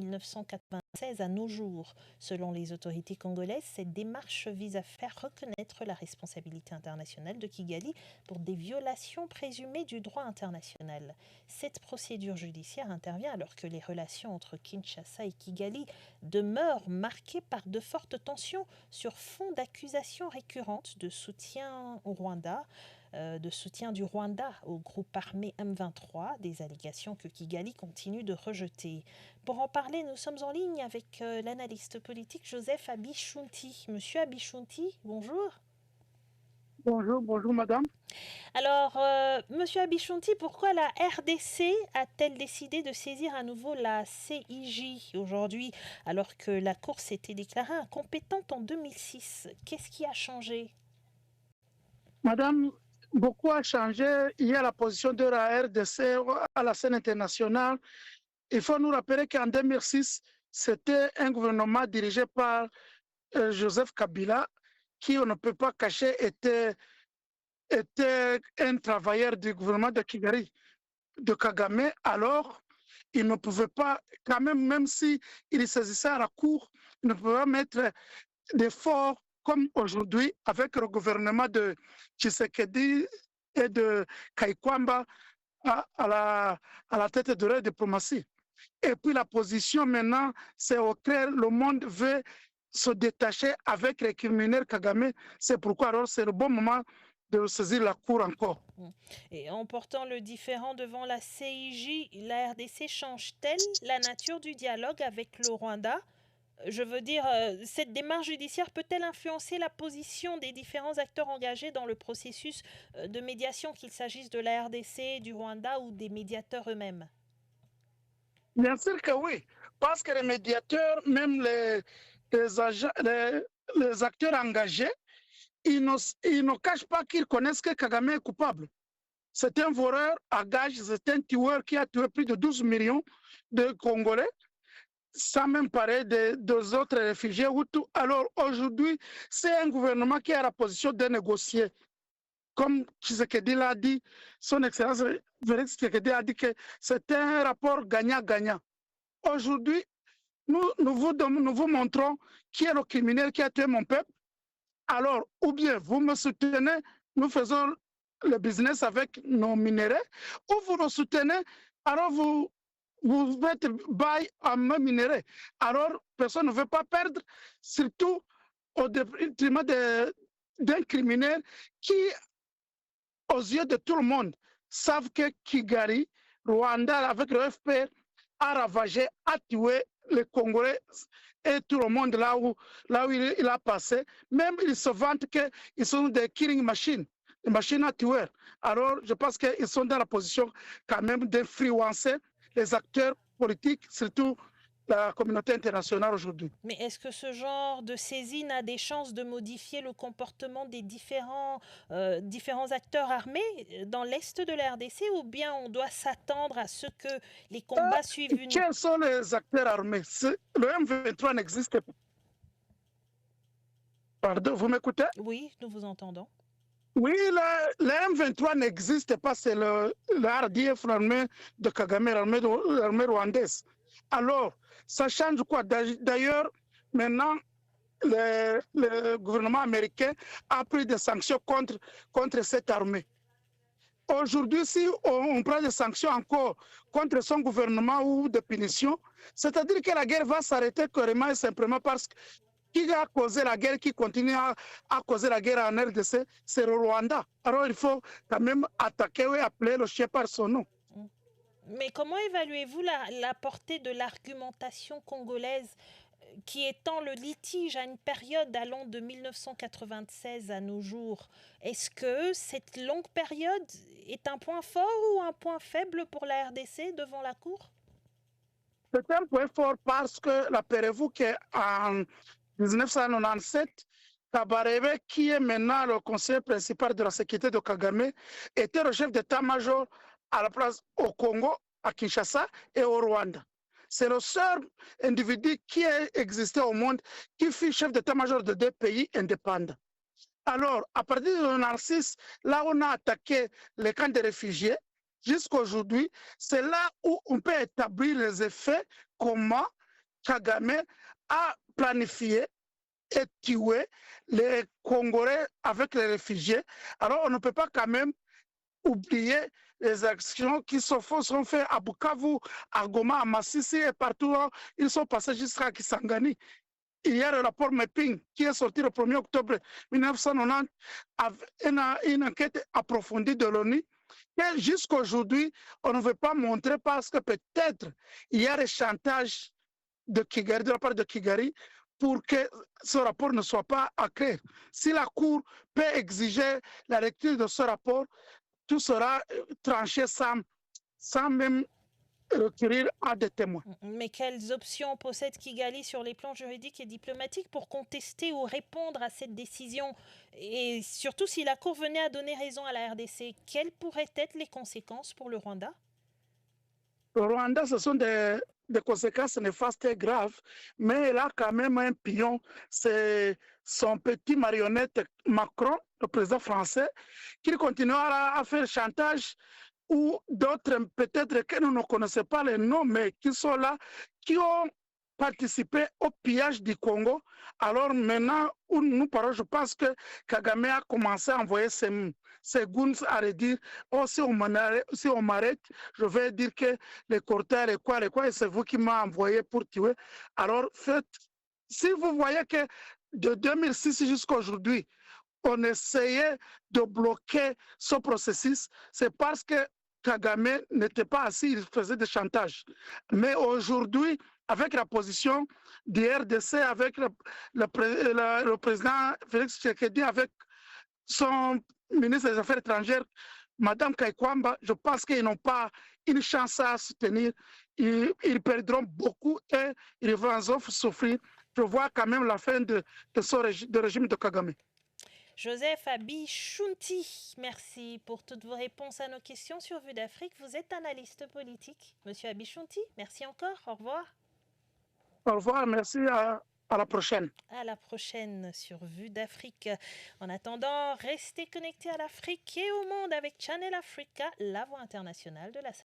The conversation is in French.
1996 à nos jours. Selon les autorités congolaises, cette démarche vise à faire reconnaître la responsabilité internationale de Kigali pour des violations présumées du droit international. Cette procédure judiciaire intervient alors que les relations entre Kinshasa et Kigali demeurent marquées par de fortes tensions sur fond d'accusations récurrentes de soutien au Rwanda, de soutien du Rwanda au groupe armé M23, des allégations que Kigali continue de rejeter. Pour en parler, nous sommes en ligne avec l'analyste politique Joseph Abichunti. Monsieur Abichunti, bonjour. Bonjour madame. Alors, monsieur Abichunti, pourquoi la RDC a-t-elle décidé de saisir à nouveau la CIJ aujourd'hui, alors que la Cour s'était déclarée incompétente en 2006? Qu'est-ce qui a changé? Madame, beaucoup a changé. Il y a la position de la RDC à la scène internationale. Il faut nous rappeler qu'en 2006, c'était un gouvernement dirigé par Joseph Kabila, qui, on ne peut pas cacher, était un travailleur du gouvernement de Kigali, de Kagame. Alors, il ne pouvait pas, quand même si il saisissait à la Cour, il ne pouvait pas mettre d'efforts comme aujourd'hui avec le gouvernement de Tshisekedi et de Kaikwamba à la tête de la diplomatie. Et puis la position maintenant, c'est au clair, le monde veut se détacher avec les criminels Kagame. C'est pourquoi alors c'est le bon moment de saisir la Cour encore. Et en portant le différend devant la CIJ, la RDC change-t-elle la nature du dialogue avec le Rwanda? Je veux dire, cette démarche judiciaire peut-elle influencer la position des différents acteurs engagés dans le processus de médiation, qu'il s'agisse de la RDC, du Rwanda ou des médiateurs eux-mêmes? Bien sûr que oui, parce que les médiateurs, même les acteurs engagés, ils ne cachent pas qu'ils connaissent que Kagame est coupable. C'est un voleur à gage, c'est un tueur qui a tué plus de 12 millions de Congolais, sans même parler des autres réfugiés. Alors aujourd'hui, c'est un gouvernement qui a la position de négocier. Comme Tshisekedi l'a dit, son Excellence Félix Tshisekedi a dit que c'est un rapport gagnant-gagnant. Aujourd'hui, nous vous montrons qui est le criminel qui a tué mon peuple. Alors, ou bien vous me soutenez, nous faisons le business avec nos minéraux, ou vous nous soutenez, alors vous faites bail à mes minéraux. Alors, personne ne veut pas perdre, surtout au détriment d'un criminel qui, aux yeux de tout le monde, savent que Kigali, Rwanda, avec le FPR, a ravagé, a tué les Congolais et tout le monde là où il a passé. Même ils se vantent qu'ils sont des killing machines, des machines à tuer. Alors, je pense qu'ils sont dans la position quand même d'influencer les acteurs politiques, surtout la communauté internationale aujourd'hui. Mais est-ce que ce genre de saisine a des chances de modifier le comportement des différents acteurs armés dans l'est de la RDC, ou bien on doit s'attendre à ce que les combats suivent une... Quels sont les acteurs armés? Le M23 n'existe pas. Pardon, vous m'écoutez? Oui, nous vous entendons. Oui, le M23 n'existe pas, c'est le RDF, l'armée de Kagame, l'armée rwandaise. Alors, ça change quoi? D'ailleurs, maintenant, le gouvernement américain a pris des sanctions contre cette armée. Aujourd'hui, si on prend des sanctions encore contre son gouvernement ou des punitions, c'est-à-dire que la guerre va s'arrêter carrément et simplement parce que qui a causé la guerre, qui continue à causer la guerre en RDC, c'est le Rwanda. Alors il faut quand même attaquer et appeler le chien par son nom. Mais comment évaluez-vous la portée de l'argumentation congolaise qui étend le litige à une période allant de 1996 à nos jours? Est-ce que cette longue période est un point fort ou un point faible pour la RDC devant la Cour? C'est un point fort parce que, rappelez-vous qu'en 1997, Kabarebe, qui est maintenant le conseiller principal de la sécurité de Kagame, était le chef d'état-major à la place au Congo, à Kinshasa et au Rwanda. C'est le seul individu qui a existé au monde qui fut chef d'état-major de deux pays indépendants. Alors, à partir de 1996, là on a attaqué les camps de réfugiés, jusqu'à aujourd'hui, c'est là où on peut établir les effets, comment Kagame a planifié et tué les Congolais avec les réfugiés. Alors on ne peut pas quand même oublier les actions qui sont faites à Bukavu, à Goma, à Massissi et partout. Ils sont passés jusqu'à Kisangani. Il y a le rapport Mapping qui est sorti le 1er octobre 1990 avec une enquête approfondie de l'ONU. Et jusqu'à aujourd'hui, on ne veut pas montrer parce que peut-être il y a des chantages de Kigali, de la part de Kigali, pour que ce rapport ne soit pas accré. Si la Cour peut exiger la lecture de ce rapport, tout sera tranché sans même recourir à des témoins. Mais quelles options possède Kigali sur les plans juridiques et diplomatiques pour contester ou répondre à cette décision? Et surtout, si la Cour venait à donner raison à la RDC, quelles pourraient être les conséquences pour le Rwanda? Le Rwanda, ce sont des conséquences néfastes et graves, mais il a quand même un pion, c'est son petit marionnette Macron, le président français, qui continuera à faire chantage, ou d'autres peut-être que nous ne connaissons pas les noms, mais qui sont là, qui ont participé au pillage du Congo. Alors maintenant, où nous parlons, je pense que Kagame a commencé à envoyer ses goons à redire, oh, si on m'arrête, je vais dire que les cortèges, les quoi, et c'est vous qui m'avez envoyé pour tuer. Alors, si vous voyez que de 2006 jusqu'à aujourd'hui, on essayait de bloquer ce processus, c'est parce que Kagame n'était pas assis, il faisait des chantages. Mais aujourd'hui, avec la position du RDC, avec le président Félix Tshisekedi, avec son ministre des Affaires étrangères, Madame Kaikwamba, je pense qu'ils n'ont pas une chance à soutenir. Ils perdront beaucoup et ils vont souffrir. Je vois quand même la fin de ce régime de Kagame. Joseph Abichunti, merci pour toutes vos réponses à nos questions sur Vue d'Afrique. Vous êtes analyste politique. Monsieur Abichunti, merci encore. Au revoir. Au revoir, merci, à la prochaine. À la prochaine sur Vue d'Afrique. En attendant, restez connectés à l'Afrique et au monde avec Channel Africa, la voix internationale de la